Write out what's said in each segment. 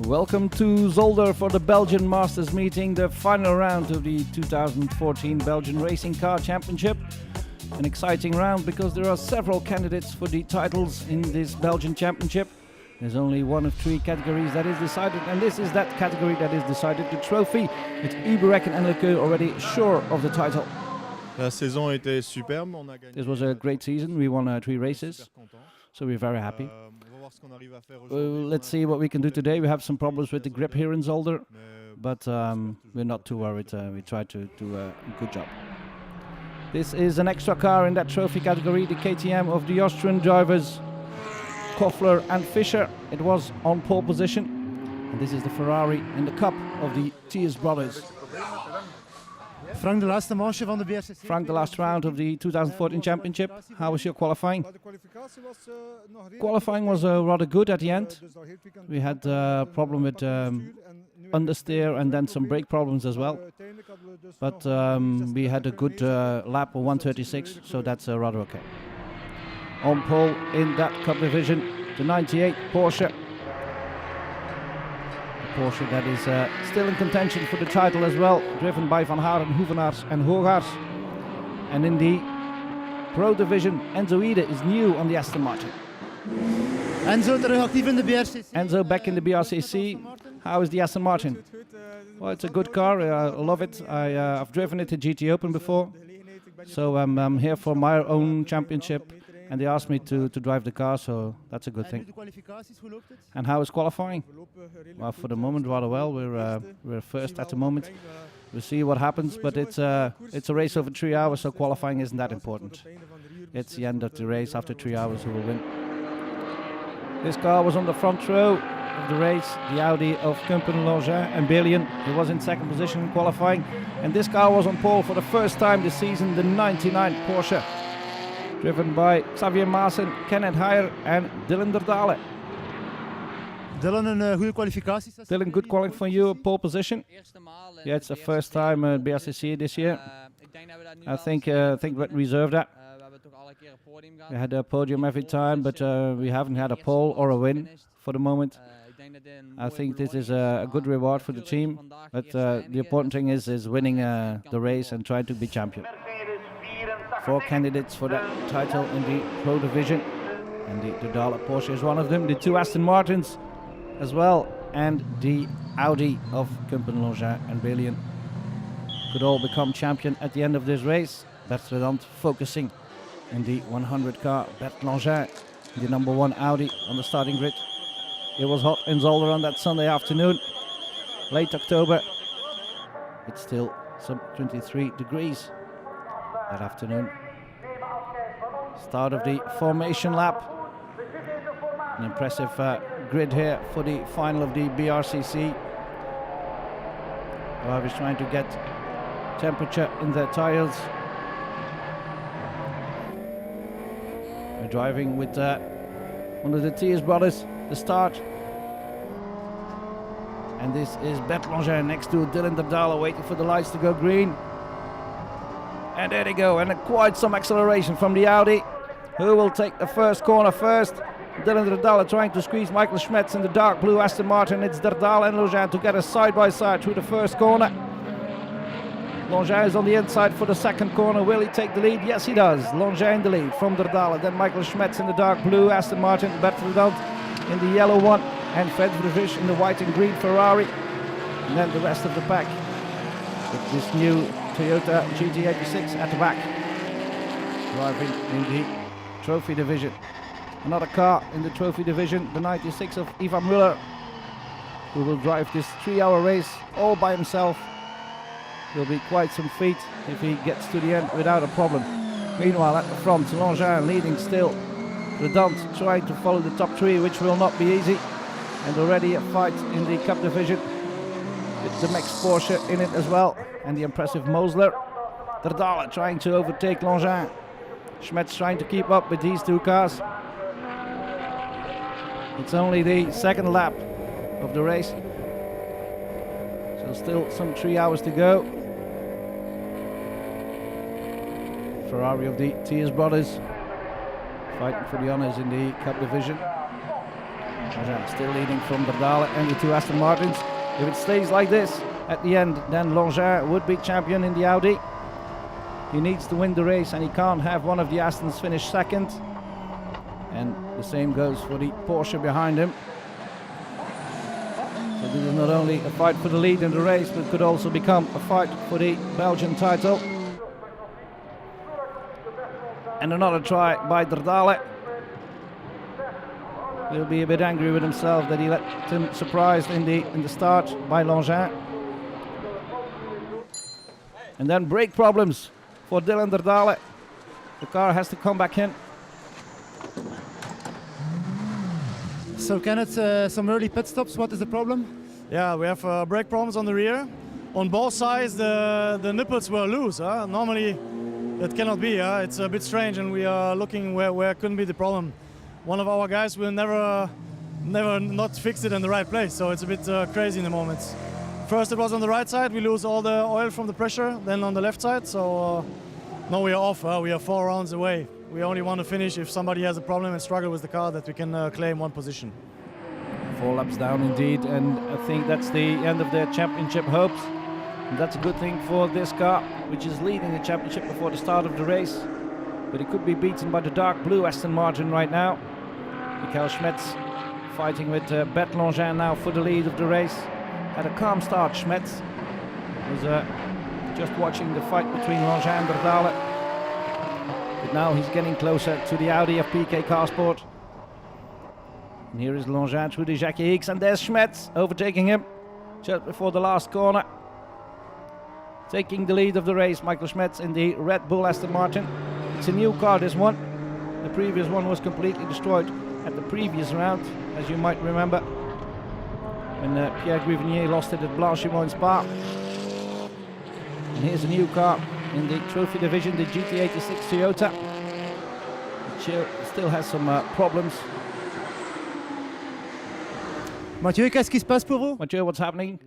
Welcome to Zolder for the Belgian Masters meeting, the final round of the 2014 Belgian Racing Car Championship. An exciting round because there are several candidates for the titles in this Belgian Championship. There's only one of three categories that is decided, and this is that category that is decided, the trophy. With Uberek and Enrique already sure of the title. La saison était superbe. On a gagné. This was a great season. We won 3 races, so we're very happy. Let's see what we can do today. We have some problems with the grip here in Zolder, but we're not too worried. We try to do a good job. This is an extra car in that trophy category, the KTM of the Austrian drivers Koffler and Fischer. It was on pole position, and this is the Ferrari in the cup of the Thiers brothers. Frank, the last manche van de BRCC. Frank, the last round of the 2014 championship. How was your qualifying? Qualifying was rather good at the end. We had a problem with understeer and then some brake problems as well. But we had a good lap of 1:36, so that's rather okay. On pole in that cup division, the 98 Porsche. Porsche that is still in contention for the title as well, driven by Van Haren, Hoevenaars and Hoogaars. And in the Pro Division, Enzo Ide is new on the Aston Martin. Enzo terug actief in de BRCC. Enzo back in the BRCC. How is the Aston Martin? Well, it's a good car, I love it. I've driven it at GT Open before, so I'm here for my own championship. And they asked me to drive the car, so that's a good thing. And how is qualifying? Well, for the moment, rather well. We're first at the moment. We'll see what happens, but it's a race over 3 hours, so qualifying isn't that important. It's the end of the race after 3 hours who will win. This car was on the front row of the race, the Audi of Kumpen-Longin and Bellion. He was in second position in qualifying, and this car was on pole for the first time this season, the 99 Porsche. Driven by Xavier Maassen, Kenneth Heyer and Dylan Derdale. Dylan, een goede kwalificatie. Dylan, good qualifying for you, pole position. Yeah, it's the first time at BRCC this year. I think we reserved that. We had a podium every time, but we haven't had a pole or a win for the moment. I think this is a good reward for the team, but the important thing is winning the race and trying to be champion. 4 candidates for that title in the Pro Division, and the Derdale Porsche is one of them. The 2 Aston Martins as well, and the Audi of Kumpen-Longin and Bellion could all become champion at the end of this race. Bertrand focusing in the 100 car. Bert Longin, the number 1 Audi on the starting grid. It was hot in Zolder on that Sunday afternoon, late October. It's still some 23 degrees. That afternoon. Start of the formation lap. An impressive grid here for the final of the BRCC. Drivers trying to get temperature in their tires. We're driving with one of the Thiers brothers, the start. And this is Bert Longin next to Dylan Derdale, waiting for the lights to go green. And there they go, and quite some acceleration from the Audi. Who will take the first corner first? Dylan Derdale trying to squeeze Michael Schmetz in the dark blue Aston Martin. It's Derdale and Longin together side by side through the first corner. Longin is on the inside for the second corner. Will he take the lead? Yes, he does. Longin in the lead from Derdale. Then Michael Schmetz in the dark blue Aston Martin. Bertrand in the yellow one. And Fred Vrisch in the white and green Ferrari. And then the rest of the pack with this new Toyota GT86 at the back, driving in the trophy division. Another car in the trophy division, the 96 of Ivan Müller, who will drive this 3-hour race all by himself. Will be quite some feat if he gets to the end without a problem. Meanwhile, at the front, Longin leading still. Redant trying to follow the top 3, which will not be easy. And already a fight in the cup division with the Max Porsche in it as well, and the impressive Mosler. Derdale trying to overtake Longin. Schmetz trying to keep up with these 2 cars. It's only the second lap of the race, so still some 3 hours to go. Ferrari of the Thiers brothers fighting for the honours in the cup division. Grosjean still leading from Berdale and the two Aston Martins. If it stays like this at the end, then Grosjean would be champion in the Audi. He needs to win the race and he can't have one of the Astons finish second. And the same goes for the Porsche behind him. So this is not only a fight for the lead in the race, but could also become a fight for the Belgian title. And another try by Berdale. He'll be a bit angry with himself that he let him surprised in the start by Grosjean. And then brake problems for Dylan Berdale. The car has to come back in. So Kenneth, some early pit stops, what is the problem? Yeah, we have brake problems on the rear. On both sides the nipples were loose. Normally that cannot be. It's a bit strange and we are looking where couldn't be the problem. One of our guys will never not fix it in the right place, so it's a bit crazy in the moments. First it was on the right side, we lose all the oil from the pressure, then on the left side, so now we are off, we are 4 rounds away. We only want to finish if somebody has a problem and struggle with the car that we can claim one position. 4 laps down indeed, and I think that's the end of their championship hopes. And that's a good thing for this car, which is leading the championship before the start of the race. But it could be beaten by the dark blue Aston Martin right now. Michael Schmetz fighting with Bert Grosjean now for the lead of the race. Had a calm start, Schmetz. Was just watching the fight between Grosjean and Berdale. But now he's getting closer to the Audi of PK Carsport. And here is Grosjean through the Jackie X, and there's Schmetz overtaking him just before the last corner. Taking the lead of the race, Michael Schmetz in the Red Bull Aston Martin. It's a new car, this one. The previous one was completely destroyed at the previous round, as you might remember, when Pierre Grivinier lost it at Blanchimont in Spa. And here's a new car in the trophy division, the GT86 Toyota, which still has some problems. Mathieu, qu'est-ce qui se passe pour vous? Mathieu, what's happening?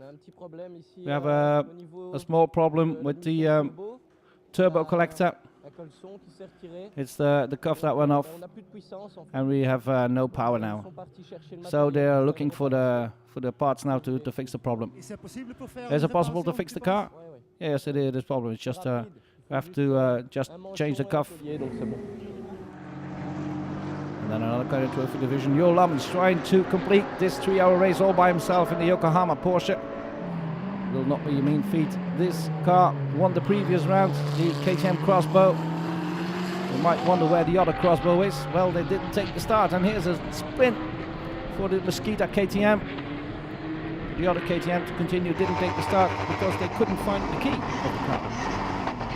We have a small problem with the turbo collector. It's the cuff that went off, and we have no power now. So they are looking for the parts now to fix the problem. Is it possible to fix the car? Yes, it is. Problem. It's just we have to just change the cuff. And then another car in the trophy division. Jo Lammens trying to complete this 3-hour race all by himself in the Yokohama Porsche. Will not be a mean feat. This car won the previous round, the KTM Crossbow. You might wonder where the other Crossbow is. Well, they didn't take the start, and here's a sprint for the Mosquita KTM. The other KTM to continue didn't take the start because they couldn't find the key of the car.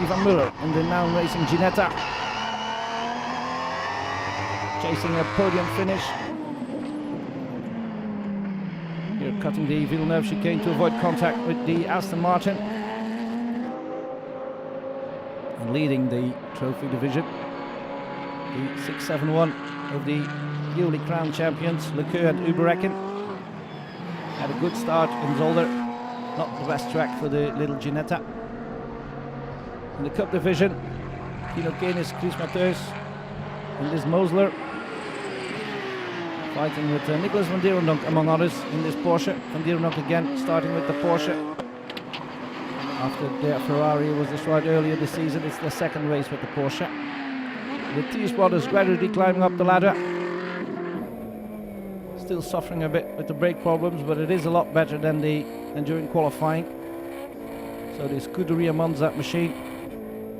Ivan Muller in the now racing Ginetta, chasing a podium finish. Here cutting the Villeneuve chicane to avoid contact with the Aston Martin. And leading the trophy division, the 671 of the newly crowned champions, Leclerc and Uberecken. Had a good start in Zolder, not the best track for the little Ginetta. In the cup division, Kino Kenis, Chris Matthäus, and Liz Mosler. Fighting with Nicolas van Dierendonck among others in this Porsche. Van Dierendonck again starting with the Porsche. After their Ferrari was destroyed earlier this season, it's their second race with the Porsche. The Thies brothers gradually climbing up the ladder. Still suffering a bit with the brake problems, but it is a lot better than during qualifying. So the Scuderia Monza machine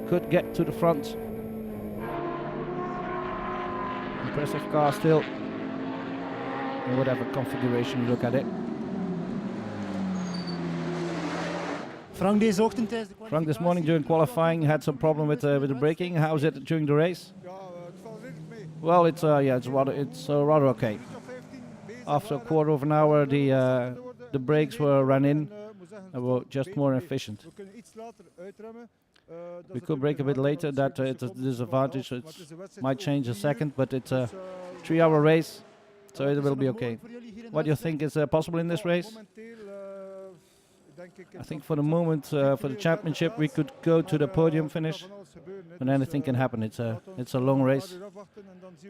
could get to the front. Impressive car still, in whatever configuration you look at it. Frank, deze ochtend tijdens de kwalificatie. Frank, this morning during qualifying had some problem with the braking. How is it during the race? Well, it's rather okay. After a quarter of an hour, the brakes were run in and were just more efficient. We could brake a bit later. That it's a disadvantage. It might change a second, but it's a 3-hour race, so it will be okay. What do you think is possible in this race? I think for the moment, for the championship, we could go to the podium finish, but anything can happen. It's a long race.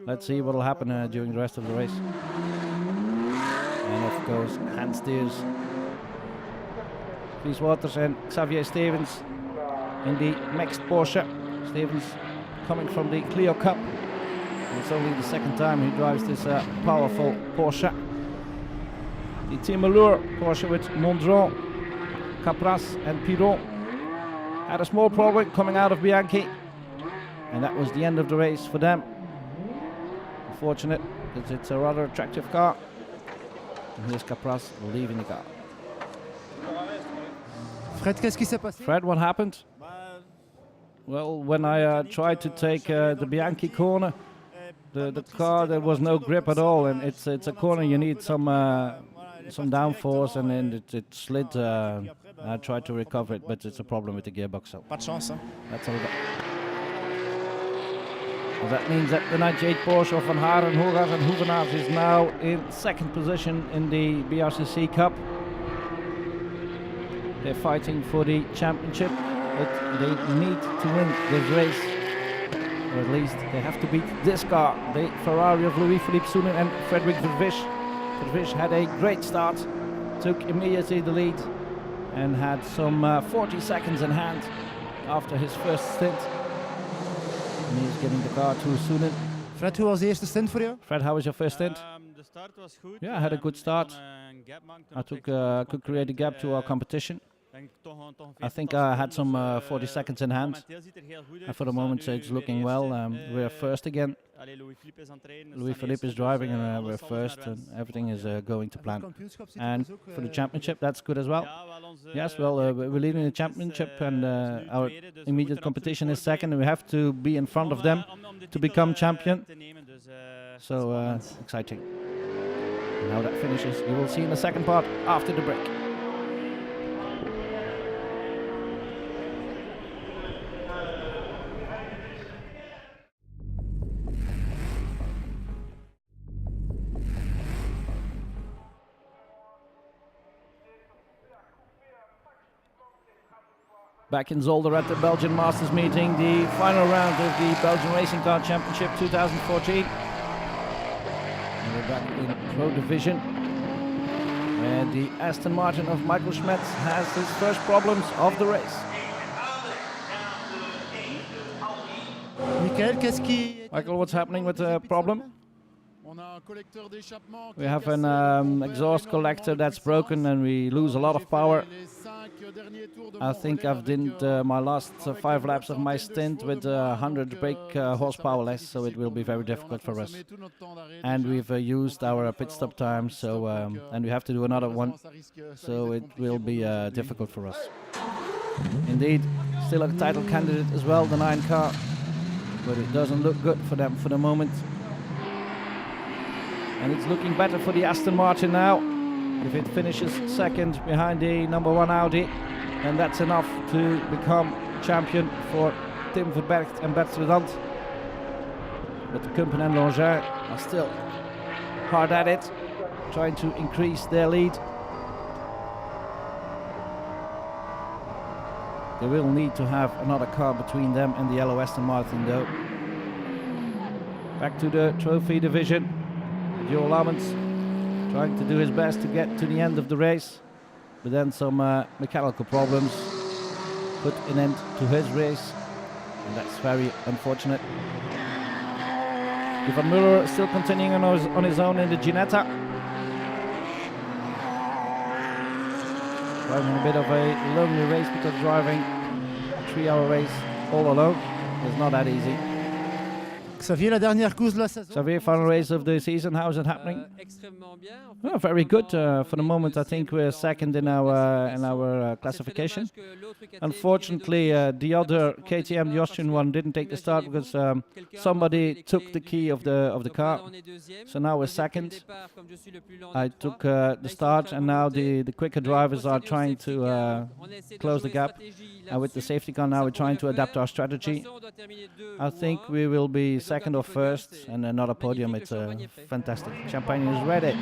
Let's see what will happen during the rest of the race. And off goes Hans Steers, Vries Waters and Xavier Stevens in the mixed Porsche. Stevens coming from the Clio Cup. It's only the second time he drives this powerful Porsche. The Team Allure Porsche with Mondron, Capras and Piron had a small problem coming out of Bianchi, and that was the end of the race for them. Unfortunate, because it's a rather attractive car. And here's Capras leaving the car. Fred, qu'est-ce qui s'est passé? Fred, what happened? Well, when I tried to take the Bianchi corner, the car, there was no grip at all, and it's a corner you need some downforce, and then it slid. I tried to recover it, but it's a problem with the gearbox. So Pas de chance, hein. that's all. Well, that means that the 98 Porsche of Van Haren, Hogarth and Hoevenaars is now in second position in the BRCC Cup. They're fighting for the championship, but they need to win this race, or at least they have to beat this car, the Ferrari of Louis-Philippe Soenen and Frederick Vervisch. Vervisch had a great start, took immediately the lead, and had some 40 seconds in hand after his first stint. And he's getting the car to Soenen. Fred, hoe was de eerste stint voor jou? Fred, how was your first stint? De start was goed. Yeah, I had a good start. I could create a gap to our competition. I think I had some 40 seconds in hand, and for the moment it's looking well. We're first again. Louis-Philippe is driving, and we're first, and everything is going to plan. And for the championship, that's good as well. Yes, well, we're leading the championship, and our immediate competition is second, and we have to be in front of them to become champion. So exciting. And how that finishes, you will see in the second part after the break. Back in Zolder at the Belgian Masters meeting, the final round of the Belgian Racing Car Championship 2014. And we're back in Pro Division. And the Aston Martin of Michael Schmetz has his first problems of the race. Michael, what's happening with the problem? We have an exhaust collector that's broken, and we lose a lot of power. I think I've done my last 5 laps of my stint with 100 brake horsepower less, so it will be very difficult for us. And we've used our pit stop time, so and we have to do another one, so it will be difficult for us. Indeed, still a title candidate as well, the 9 car, but it doesn't look good for them for the moment. And it's looking better for the Aston Martin now. If it finishes second behind the number 1 Audi, then that's enough to become champion for Tim Verbergt and Bert Stridant. But Kumpen and Longin are still hard at it, trying to increase their lead. They will need to have another car between them and the yellow Aston Martin though. Back to the trophy division. Jo Lammens trying to do his best to get to the end of the race, but then some mechanical problems put an end to his race, and that's very unfortunate. Ivan Muller still continuing on his own in the Ginetta. Driving a bit of a lonely race, because driving a 3-hour race all alone is not that easy. Xavier, la dernière course de la saison. Xavier, final race of the season, how is it happening? Oh, very good. For the moment, I think we're second in our classification. Unfortunately, the other KTM, the Austrian one, didn't take the start because somebody took the key of the car. So now we're second. I took the start, and now the quicker drivers are trying to close the gap. With the safety car now, we're trying to adapt our strategy. I think we will be second or first, and another podium. It's fantastic. Champagne is ready.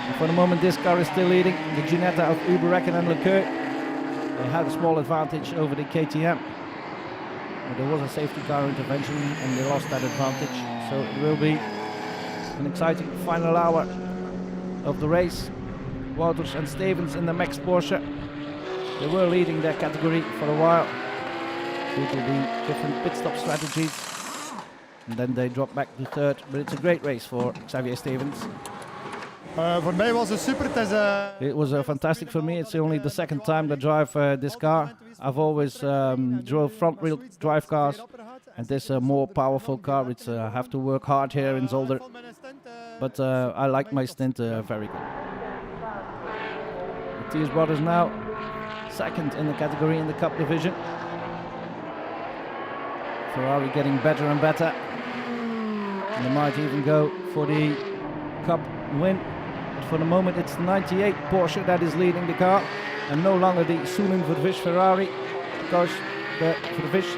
And for the moment, this car is still leading. The Ginetta of Uber-Recken and Leclerc. They had a small advantage over the KTM. But there was a safety car intervention and they lost that advantage. So it will be an exciting final hour of the race. Wouters and Stevens in the Max Porsche. They were leading their category for a while due to the different pit stop strategies. And then they dropped back to third. But it's a great race for Xavier Stevens. Voor mij was het super. It was fantastic for me. It's only the second time I drive this car. I've always drove front wheel drive cars. And this more powerful car. It's have to work hard here in Zolder. But I like my stint very good. Matthias Brothers now second in the category in the Cup division. Ferrari getting better and better. And they might even go for the Cup win. But for the moment it's 98 Porsche that is leading the car. And no longer the Sulin Vervish Ferrari. Because the Vervish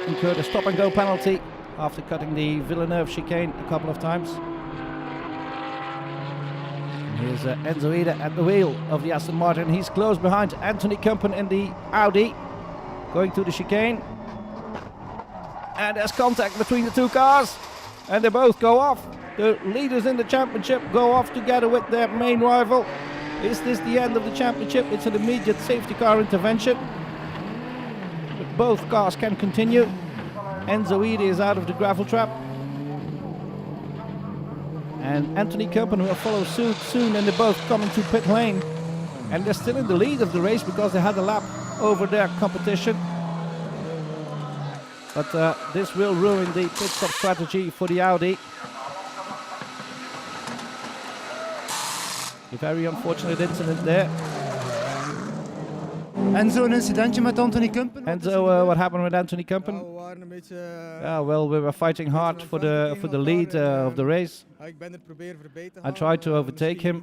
incurred a stop and go penalty after cutting the Villeneuve chicane a couple of times. Here's Enzo Ida at the wheel of the Aston Martin. He's close behind Anthony Kumpen in the Audi. Going to the chicane. And there's contact between the two cars. And they both go off. The leaders in the championship go off together with their main rival. Is this the end of the championship? It's an immediate safety car intervention. But both cars can continue. Enzo Ida is out of the gravel trap. And Anthony Kumpen will follow suit soon, and they both come into pit lane. And they're still in the lead of the race because they had a lap over their competition. But this will ruin the pit stop strategy for the Audi. A very unfortunate incident there. Enzo, een incidentje met Anthony Kumpen. Enzo, what happened with Anthony Kumpen? Well, we were fighting hard for the lead of the race. I tried to overtake him,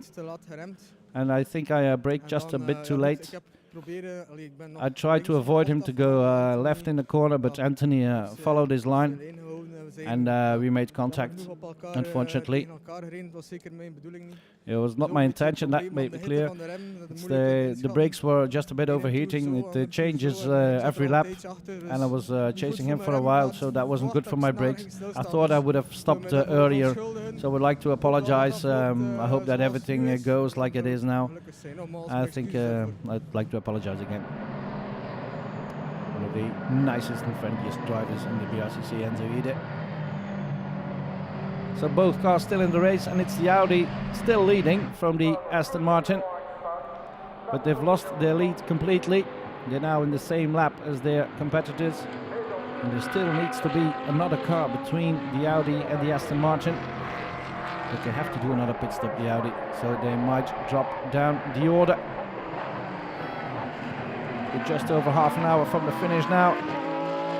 and I think I braked just a bit too late. I tried to avoid him to go left in the corner, but Anthony followed his line, and we made contact, unfortunately. It was not my intention, that made me clear. The brakes were just a bit overheating. It changes every lap, and I was chasing him for a while, so that wasn't good for my brakes. I thought I would have stopped earlier, so I would like to apologize. I hope that everything goes like it is now. I think I'd like to apologize again. One of the nicest and friendliest drivers in the BRCC, Enzo Ide. So both cars still in the race, and it's the Audi still leading from the Aston Martin. But they've lost their lead completely. They're now in the same lap as their competitors. And there still needs to be another car between the Audi and the Aston Martin. But they have to do another pit stop, the Audi, so they might drop down the order. We're just over half an hour from the finish now.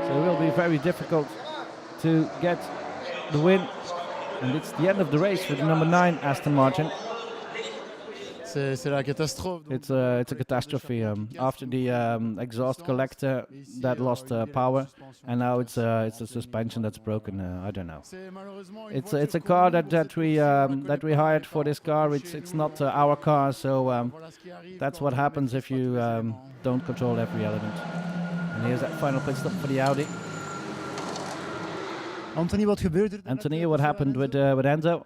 So it will be very difficult to get the win. And it's the end of the race with the number 9 Aston Martin. C'est la catastrophe. It's a catastrophe. After the exhaust collector that lost power, and now it's a suspension that's broken. I don't know. It's a car that we hired for this car. It's not our car, so that's what happens if you don't control every element. And here's that final pit stop for the Audi. Anthony, wat gebeurde er? Anthony, what happened with Enzo?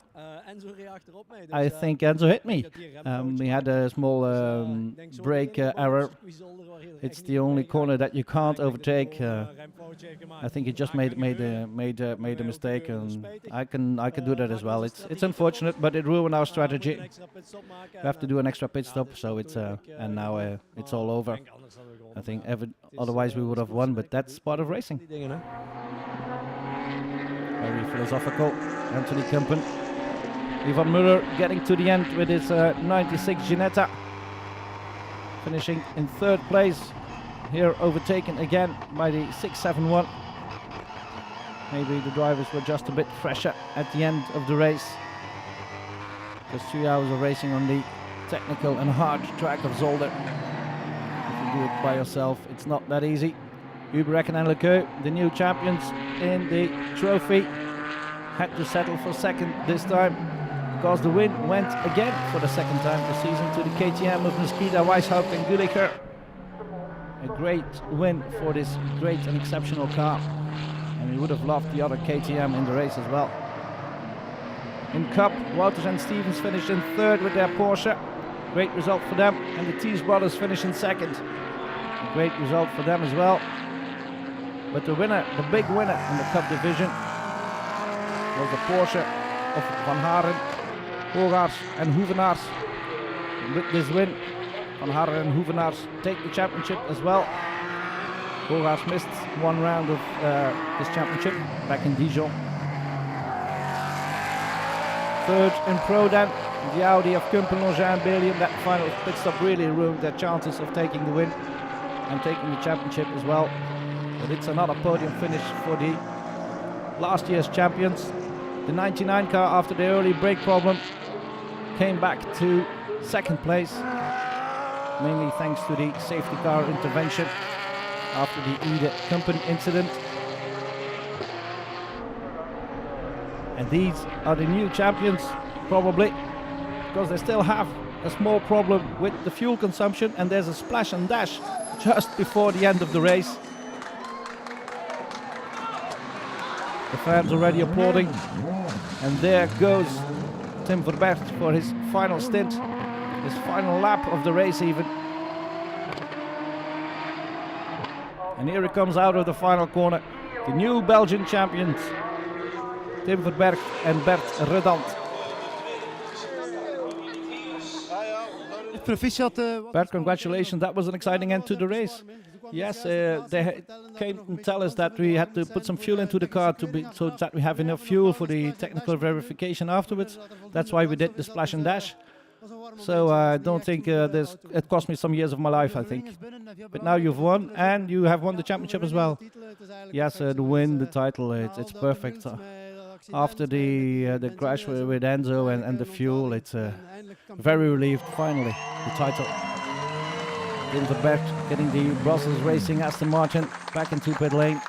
I think Enzo hit me. He had a small brake error. It's the only corner that you can't overtake. I think he just made a mistake, and I can do that as well. It's unfortunate, but it ruined our strategy. We have to do an extra pit stop, so it's and now it's all over. I think otherwise we would have won, but that's part of racing. Very philosophical, Anthony Kumpen. Ivan Müller getting to the end with his 96 Ginetta. Finishing in 3rd place. Here overtaken again by the 671. Maybe the drivers were just a bit fresher at the end of the race. Just 3 hours of racing on the technical and hard track of Zolder. If you do it by yourself, it's not that easy. Uber-Recken and Leclerc, the new champions in the trophy, had to settle for 2nd this time. because the win went again for the second time this season to the KTM of Mosquita, Weishaupt and Gulicher. A great win for this great and exceptional car, and we would have loved the other KTM in the race as well. In Cup, Wouters and Stevens finished in third with their Porsche. Great result for them, and the Thies brothers finished in second. A great result for them as well. But the winner, the big winner in the Cup division, was the Porsche of Van Haren, Hogaars and Hoevenaars. With this win, Van Haren and Hoevenaars take the championship as well. Hogaars missed one round of this championship back in Dijon. Third in Pro then, the Audi of Kumpen, Longin and Belgium. That final pit stop really ruined their chances of taking the win and taking the championship as well. But it's another podium finish for the last year's champions. The 99 car, after the early brake problem, came back to second place, mainly thanks to the safety car intervention after the Ede Kumpen incident. And these are the new champions, probably, because they still have a small problem with the fuel consumption, and there's a splash and dash just before the end of the race. The fans already applauding, and there goes Tim Verberg for his final stint, his final lap of the race even. And here he comes out of the final corner, the new Belgian champions, Tim Verberg and Bert Redant. Bert, congratulations, that was an exciting end to the race. Yes, they came and tell us that we had to put some fuel into the car so that we have enough fuel for the technical verification afterwards. That's why we did the splash and dash. So I don't think it cost me some years of my life, I think. But now you've won, and you have won the championship as well. Yes, the win, the title, it's perfect. After the crash with Enzo and the fuel, it's very relieved, finally, the title. Tim Verberg getting the Brussels Racing Aston Martin back into pit lane.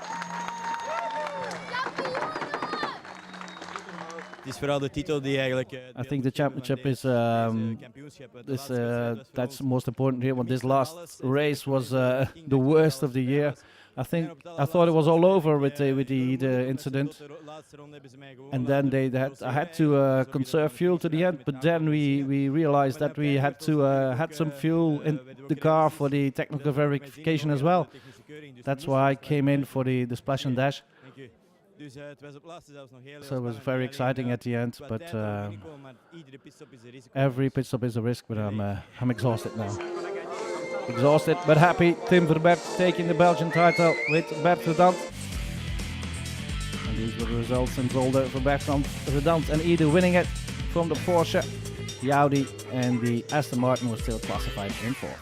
I think the championship is that's most important here. When this last race was the worst of the year, I thought it was all over with the incident, and then I had to conserve fuel to the end. But then we realized that we had to had some fuel in the car for the technical verification as well. That's why I came in for the splash and dash. So it was very exciting at the end, but every pit stop is a risk. But I'm exhausted now. Exhausted but happy. Tim Verberg taking the Belgian title with Bert Redant. And these were the results in Zolder for Bert Redant and Ede winning it from the Porsche. The Audi and the Aston Martin were still classified in fourth.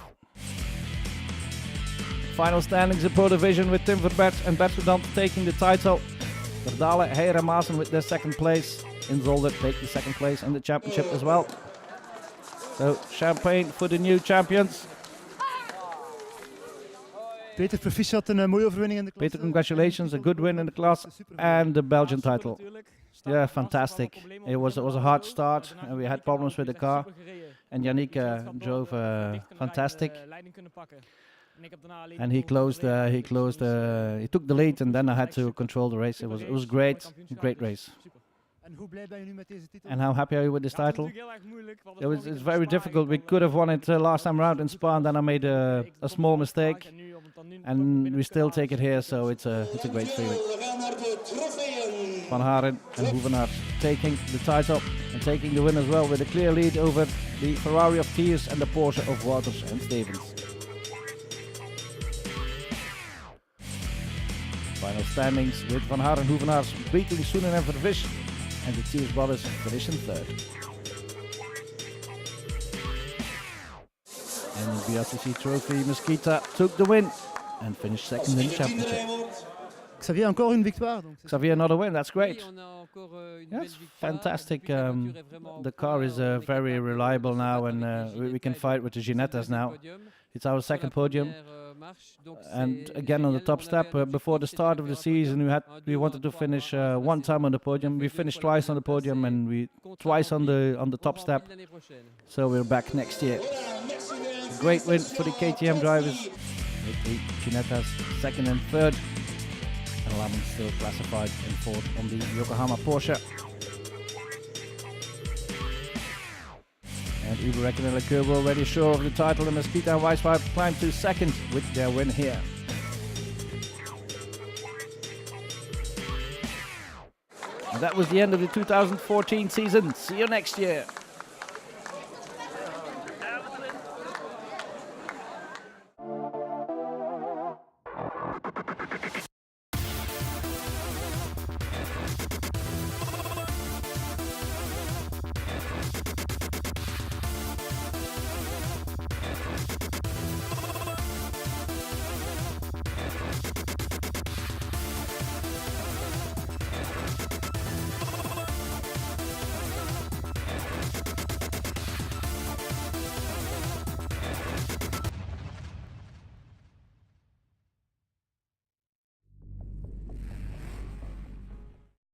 Final standings in Pro Division with Tim Verberg and Bert Redant taking the title. Verdalen, Heijer and Maassen with their second place. In Zolder take the second place in the championship as well. So champagne for the new champions. Peter, proficiat, een mooie overwinning in de klas. Peter, congratulations, a good win in the class and the Belgian title. Yeah, fantastic. It was a hard start, and we had problems with the car. And Yannick drove fantastic. And he took the lead, and then I had to control the race. It was great, a great race. And how happy are you with this title? It's very difficult. We could have won it last time around in Spa, and then I made a small mistake, and we still take it here. So it's a great feeling. Van Haren and Hoevenaars taking the title and taking the win as well with a clear lead over the Ferrari of Thiers and the Porsche of Wouters and Stevens. Final standings with Van Haren and Hoevenaars beating Soenen and Vervis, and the Thiers brothers finish in third. And the BRCC Trophy, Mosquita took the win and finished second in the championship. Xavier, encore une victoire. Xavier, another win, that's great. Yeah, it's fantastic. The car is very reliable now, and we can fight with the Ginettas now. It's our second podium. And again on the top step. Before the start of the season, we wanted to finish one time on the podium. We finished twice on the podium and we twice on the top step. So we're back next year. Great win for the KTM drivers, with the Ginettas second and third, and 11 still classified in fourth on the Yokohama Porsche. And Uber and Leclerc were already sure of the title, and Mesquita and Weisweib climbed to second with their win here. And that was the end of the 2014 season. See you next year.